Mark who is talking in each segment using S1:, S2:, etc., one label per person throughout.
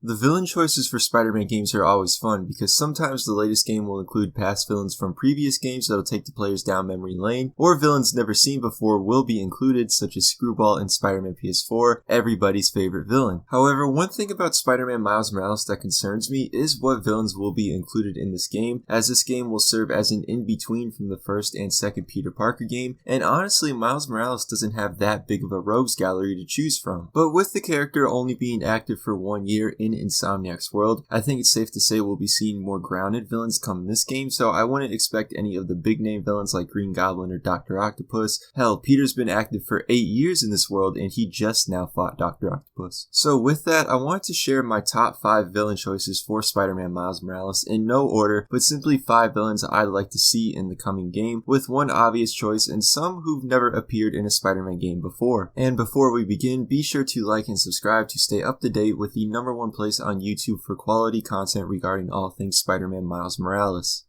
S1: The villain choices for Spider-Man games are always fun because sometimes the latest game will include past villains from previous games that'll take the players down memory lane, or villains never seen before will be included, such as Screwball in Spider-Man PS4, everybody's favorite villain. However, one thing about Spider-Man Miles Morales that concerns me is what villains will be included in this game, as this game will serve as an in-between from the first and second Peter Parker game, and honestly, Miles Morales doesn't have that big of a rogues gallery to choose from. But with the character only being active for 1 year in Insomniac's world, I think it's safe to say we'll be seeing more grounded villains come this game, so I wouldn't expect any of the big name villains like Green Goblin or Dr. Octopus. Hell, Peter's been active for 8 years in this world and he just now fought Dr. Octopus. So with that, I wanted to share my top 5 villain choices for Spider-Man Miles Morales in no order, but simply 5 villains I'd like to see in the coming game, with one obvious choice and some who've never appeared in a Spider-Man game before. And before we begin, be sure to like and subscribe to stay up to date with the #1 place on YouTube for quality content regarding all things Spider-Man Miles Morales.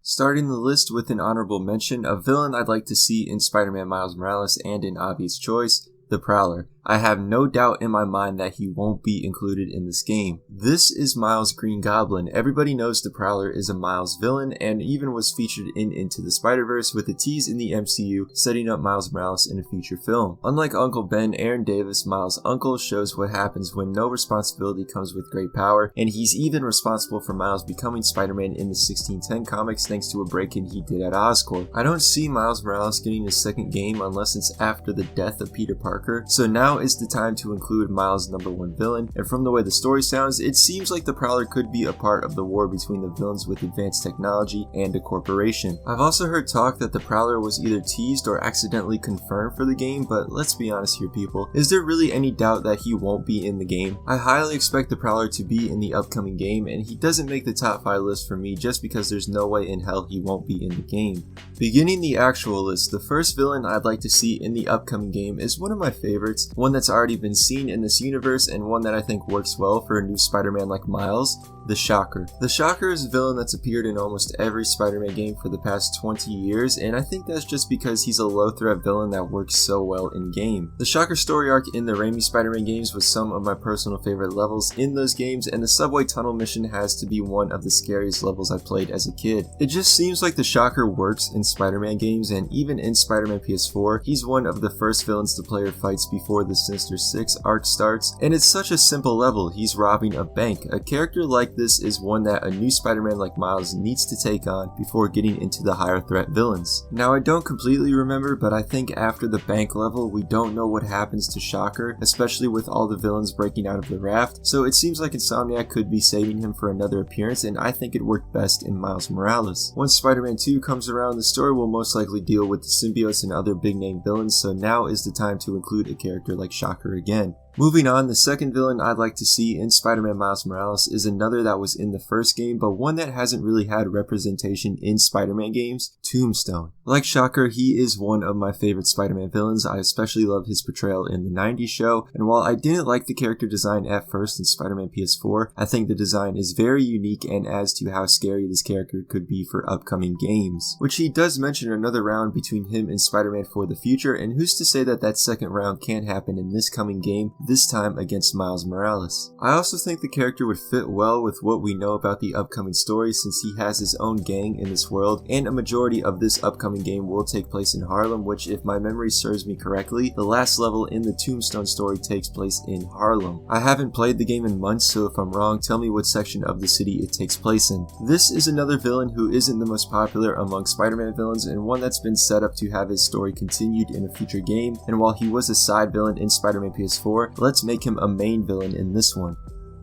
S1: Starting the list with an honorable mention, a villain I'd like to see in Spider-Man Miles Morales and an obvious choice, the Prowler. I have no doubt in my mind that he won't be included in this game. This is Miles' Green Goblin. Everybody knows the Prowler is a Miles villain and even was featured in Into the Spider-Verse with a tease in the MCU setting up Miles Morales in a future film. Unlike Uncle Ben, Aaron Davis, Miles' uncle, shows what happens when no responsibility comes with great power, and he's even responsible for Miles becoming Spider-Man in the 1610 comics thanks to a break-in he did at Oscorp. I don't see Miles Morales getting a second game unless it's after the death of Peter Parker, so now is the time to include Miles' #1 villain, and from the way the story sounds, it seems like the Prowler could be a part of the war between the villains with advanced technology and a corporation. I've also heard talk that the Prowler was either teased or accidentally confirmed for the game, but let's be honest here people, is there really any doubt that he won't be in the game? I highly expect the Prowler to be in the upcoming game, and he doesn't make the top 5 list for me just because there's no way in hell he won't be in the game. Beginning the actual list, the first villain I'd like to see in the upcoming game is one of my favorites, one that's already been seen in this universe and one that I think works well for a new Spider-Man like Miles, the Shocker. The Shocker is a villain that's appeared in almost every Spider-Man game for the past 20 years, and I think that's just because he's a low-threat villain that works so well in-game. The Shocker story arc in the Raimi Spider-Man games was some of my personal favorite levels in those games, and the subway tunnel mission has to be one of the scariest levels I played as a kid. It just seems like the Shocker works in Spider-Man games, and even in Spider-Man PS4, he's one of the first villains the player fights before the Sinister Six arc starts, and it's such a simple level. He's robbing a bank. A character like this is one that a new Spider-Man like Miles needs to take on before getting into the higher threat villains. Now I don't completely remember, but I think after the bank level we don't know what happens to Shocker, especially with all the villains breaking out of the raft, so it seems like Insomniac could be saving him for another appearance, and I think it worked best in Miles Morales. Once Spider-Man 2 comes around, the story will most likely deal with the symbiotes and other big name villains, so now is the time to include a character like Shocker again. Moving on, the second villain I'd like to see in Spider-Man Miles Morales is another that was in the first game, but one that hasn't really had representation in Spider-Man games, Tombstone. Like Shocker, he is one of my favorite Spider-Man villains. I especially love his portrayal in the 90s show, and while I didn't like the character design at first in Spider-Man PS4, I think the design is very unique and adds to how scary this character could be for upcoming games. Which he does mention another round between him and Spider-Man for the future, and who's to say that that second round can't happen in this coming game, this time against Miles Morales. I also think the character would fit well with what we know about the upcoming story, since he has his own gang in this world, and a majority of this upcoming game will take place in Harlem, which, if my memory serves me correctly, the last level in the Tombstone story takes place in Harlem. I haven't played the game in months, so if I'm wrong, tell me what section of the city it takes place in. This is another villain who isn't the most popular among Spider-Man villains, and one that's been set up to have his story continued in a future game, and while he was a side villain in Spider-Man PS4, let's make him a main villain in this one.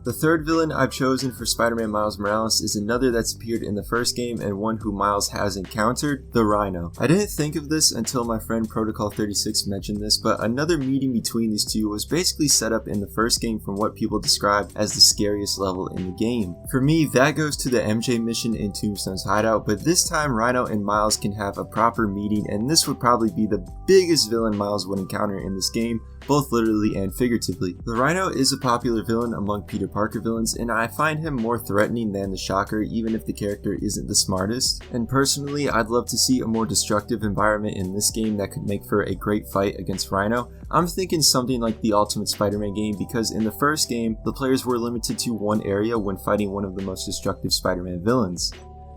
S1: The third villain I've chosen for Spider-Man Miles Morales is another that's appeared in the first game and one who Miles has encountered, the Rhino. I didn't think of this until my friend Protocol 36 mentioned this, but another meeting between these two was basically set up in the first game from what people describe as the scariest level in the game. For me, that goes to the MJ mission in Tombstone's hideout, but this time Rhino and Miles can have a proper meeting, and this would probably be the biggest villain Miles would encounter in this game, both literally and figuratively. The Rhino is a popular villain among Peter Parker villains, and I find him more threatening than the Shocker, even if the character isn't the smartest. And personally, I'd love to see a more destructive environment in this game that could make for a great fight against Rhino. I'm thinking something like the Ultimate Spider-Man game, because in the first game, the players were limited to one area when fighting one of the most destructive Spider-Man villains.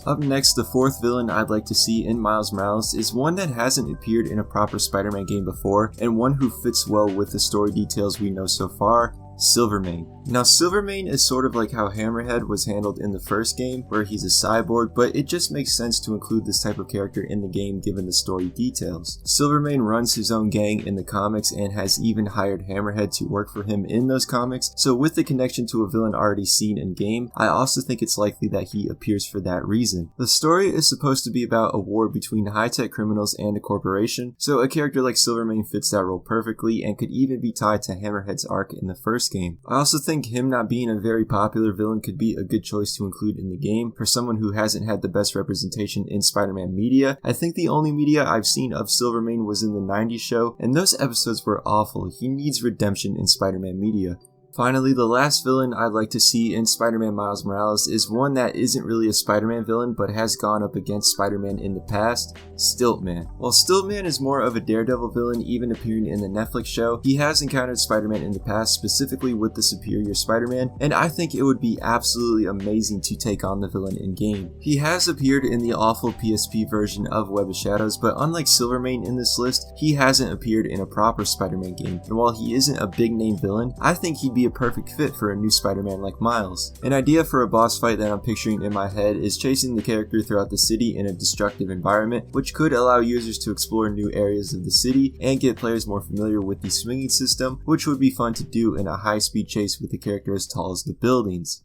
S1: Up next, the fourth villain I'd like to see in Miles Morales is one that hasn't appeared in a proper Spider-Man game before, and one who fits well with the story details we know so far: Silvermane. Now, Silvermane is sort of like how Hammerhead was handled in the first game, where he's a cyborg, but it just makes sense to include this type of character in the game given the story details. Silvermane runs his own gang in the comics and has even hired Hammerhead to work for him in those comics, so with the connection to a villain already seen in game, I also think it's likely that he appears for that reason. The story is supposed to be about a war between high-tech criminals and a corporation, so a character like Silvermane fits that role perfectly and could even be tied to Hammerhead's arc in the first game. I also think him not being a very popular villain could be a good choice to include in the game for someone who hasn't had the best representation in Spider-Man media. I think the only media I've seen of Silvermane was in the 90s show, and those episodes were awful. He needs redemption in Spider-Man media. Finally, the last villain I'd like to see in Spider-Man Miles Morales is one that isn't really a Spider-Man villain but has gone up against Spider-Man in the past: Stilt Man. While Stilt Man is more of a Daredevil villain, even appearing in the Netflix show, he has encountered Spider-Man in the past, specifically with the Superior Spider-Man, and I think it would be absolutely amazing to take on the villain in-game. He has appeared in the awful PSP version of Web of Shadows, but unlike Silvermane in this list, he hasn't appeared in a proper Spider-Man game, and while he isn't a big-name villain, I think he'd be a perfect fit for a new Spider-Man like Miles. An idea for a boss fight that I'm picturing in my head is chasing the character throughout the city in a destructive environment, which could allow users to explore new areas of the city and get players more familiar with the swinging system, which would be fun to do in a high-speed chase with a character as tall as the buildings.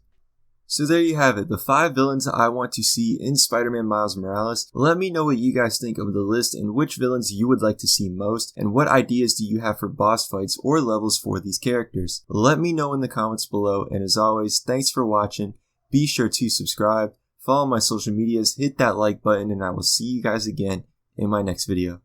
S1: So there you have it, the 5 villains I want to see in Spider-Man Miles Morales. Let me know what you guys think of the list and which villains you would like to see most, and what ideas do you have for boss fights or levels for these characters. Let me know in the comments below, and as always, thanks for watching. Be sure to subscribe, follow my social medias, hit that like button, and I will see you guys again in my next video.